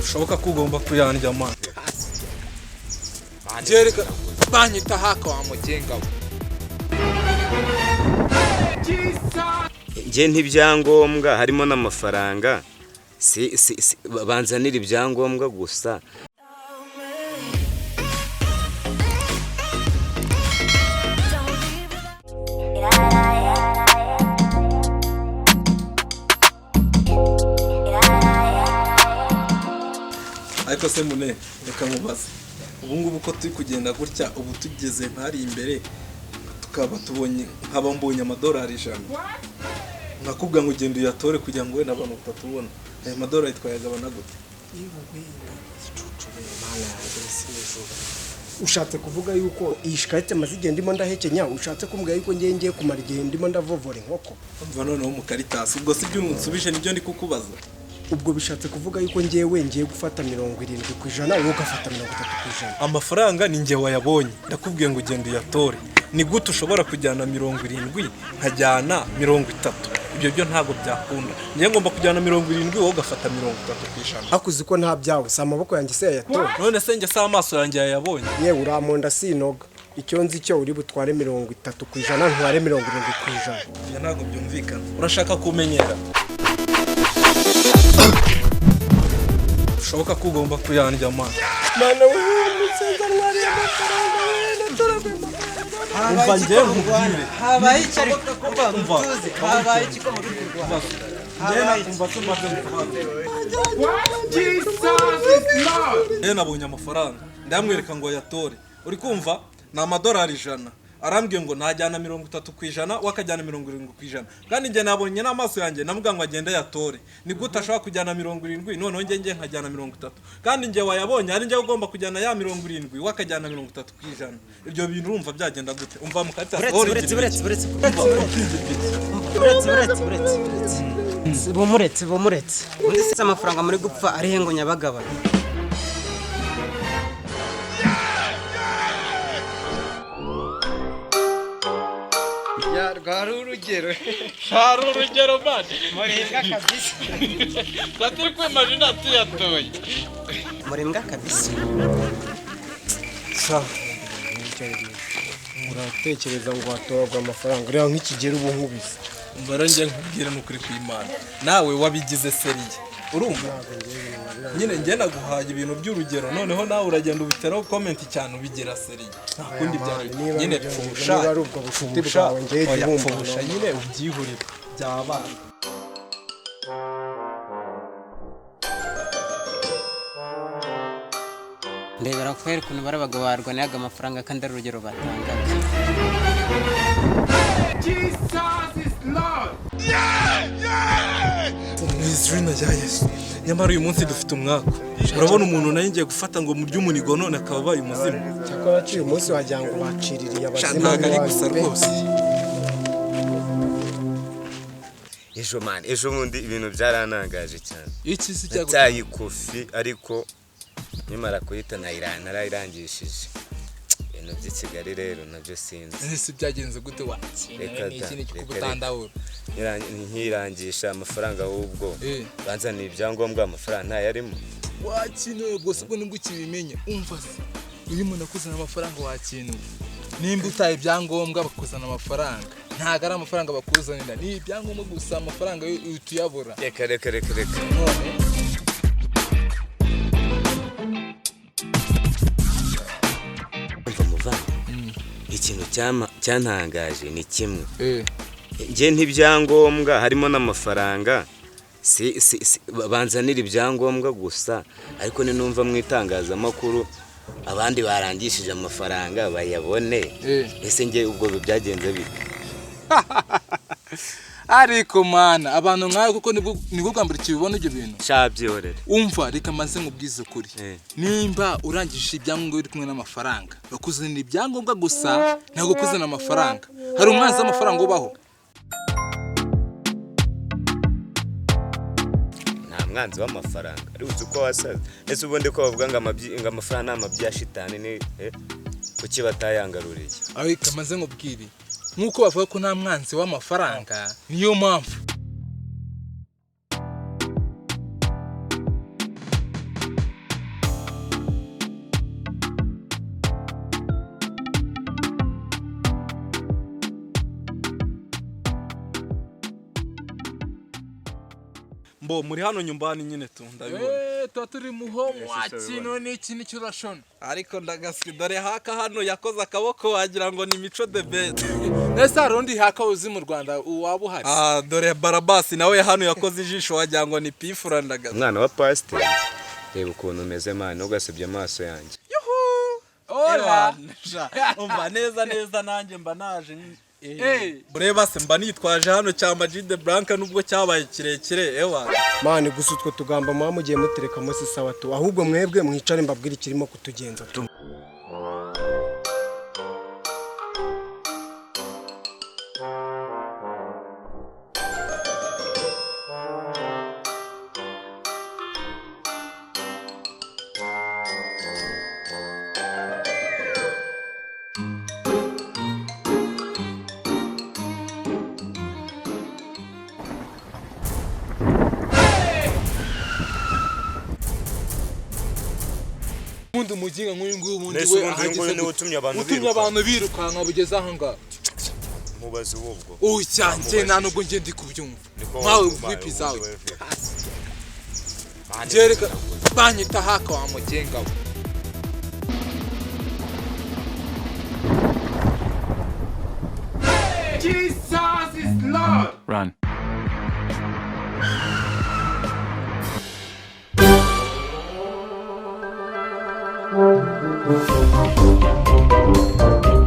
ushoboka ko ugomba kuyandya man. Jereka banyita haka wa mugenga. Nje ntibyangombwa harimo n'amafaranga banzanira ibyangombwa gusa. Ariko se mune reka mubaze ubu ngubu ko turi kugenda gutya ubu tugeze ntari imbere tukaba tubonye nkaba mbonye amadolari 100 nakubwa ngo ugende uyatore kugira ngo we n'abantu batatubona ayo madolari twayagabana gute ushatse kuvuga yuko ishikate mazige ndimo ndahekenya ushatse kumbwa yuko ngiye kumara igihe ndimo ndavovora inkoko umva noneho mu karitasi ubwo si byo unsubije nibyo ndi kukubaza ubwo bishatse kuvuga yuko ngiye gufata 70% wowe ugafata 30%. Amafaranga ni nge wayabonye ndakubwiye ngo ugende uyatore ni gute ushobora kujyana 70 nkajyana 30 ibyo byo ntago byakunda ngiye ngomba kujyana 70 wowe ugafata 30%. Akuzi ko nta byawe sa amaboko yanjye se yatore none se nge sa amaso yanjye yayabonye yewe uramonda sinoga icyo nzi cyo uri butware 30% ntware 70%. Ya ntago byumvikana urashaka kumenyera ushoboka ko ugomba kuyandya man. Mana wewe musenza mwari amafaranga umva ngiye nkubwire habaye iki ariko kumva mutuze habaye iki ko muri Rwanda habaye umva tumaze nabonye amafaranga ndamwereka ngo yatore uri kumva na amadolari 100 arambwiye ngo najyana 30% wakajyana 70% kandi nge nabonye n'amaso yanjye namuga ngo agende yatore ni gute ashaka kujyana 70 none nge nkajyana 30 kandi nge wayabonye ari nge ugomba kujyana ya 70 wakajyana 30%. Ibyo bintu urumva byagenda gute umva mu karita Bomuretse undi se amafaranga muri gupfa ari hengo nyabagaba rwari urugero mani murimbwa kabisa batiri kwimagina tuyatoye murimbwa kabisa sa muratekereza ngo watorwa amafaranga rero nk'ikigero ubu nkubise mbara nge nkubwire n'ukuri kw'Imana nawe wabigize seriye urumva nyine nge naguhaye ibintu by'urugero noneho nawe uragenda ubiteraho comment cyane ubigira seriye nta kundi byari nyine pfusha ari ubwo bushuti bwawe ngiye pfusha nyine ubyihurira byabana ndebera kwera kuntu barabaga barwanaga amafaranga kandi ari urugero batangaga Jesus is Lord. Mwizina ya Yesu nyamara uyu munsi dufite umwaka urabona umuntu nayo ngiye gufata ngo murye umunigo none akaba baye umuzimu cyakora cyo uyu munsi wagira ngo baciririye abazimu ntago ari gusa rwose Ejo bundi ibintu byaranangaje cyane Iki si cyago cyayi kofi ariko nimara kuyita narayirangishije ibintu by'Ikigali rero nabyo sinzi ese byagenze gute iki kubutandawura nkirangisha amafaranga ahubwo banzaniye ibyangombwa amafaranga ntayarimo wakinuye bwose ubwo nibwo ukibimenya umva se uyu muntu akuzana amafaranga wakinuye nimba utaye ibyangombwa bakuzana amafaranga ntago ari amafaranga bakuzanira ni ibyangombwa gusa amafaranga tuyabura reka none ikintu cyantangaje ni kimwe nje ntibyangombwa harimo n'amafaranga banzanira ibyangombwa gusa ariko ni numva mu itangazamakuru abandi barangishije amafaranga bayabone ese nge ubwo byagenze bite ariko mana abantu nkawe kuko nibwo bwambura kibibona ibyo bintu cyabyorere umva reka maze nkubwize ukuri nimba urangishije ibyangombwa uri kumwe n'amafaranga bakuzanira ibyangombwa gusa ntago kuzana amafaranga hari umwanzi w'amafaranga ubaho nta mwanzi w'amafaranga ari uzi uko wasaze ese ubundi ko bavuga ngo amafaranga n'amabyi ya shitani ni kuki batayangaruriye ariko maze nkubwire nkuko bavuga ko nta mwanzi w'amafaranga niyo mpamvu mbo muri hano nyumbani nyine tu ndabibona tuba turi muhomu wa kino n'iki nicyo urashona ariko ndagaswi dore haka hano yakoze akaboko wagira ngo ni Mico the Best. ese hari undi haka uzi mu Rwanda waba uhari? Dore Barabasi nawe hano yakoze ijisho wagira ngo ni Pifura ndagaswi. umwana wa pasiteri reba ukuntu umeze mani ugasebye amaso yanjye. Ola umva neza nanjye mba naje bureba se mba nitwaje hano cyamba Jide Blanca nubwo cyabaye kirekire ewa mani gusa utwo tugamba muba mugiye mutereka munsi sawa tu ahubwo mwebwe mwicare mbabwira ikirimo kutugenza tu. ubundi umuginga nk'uyu nguyu ubundi we ahageze utumye abantu birukanka bugeze aha ngaha mubazi wubwo cyanjye nta nubwo njye ndi kubyumva nkawe vipi zawe jereka banyita haka wa mugenga we. Jesus is Lord. Run. Thank you.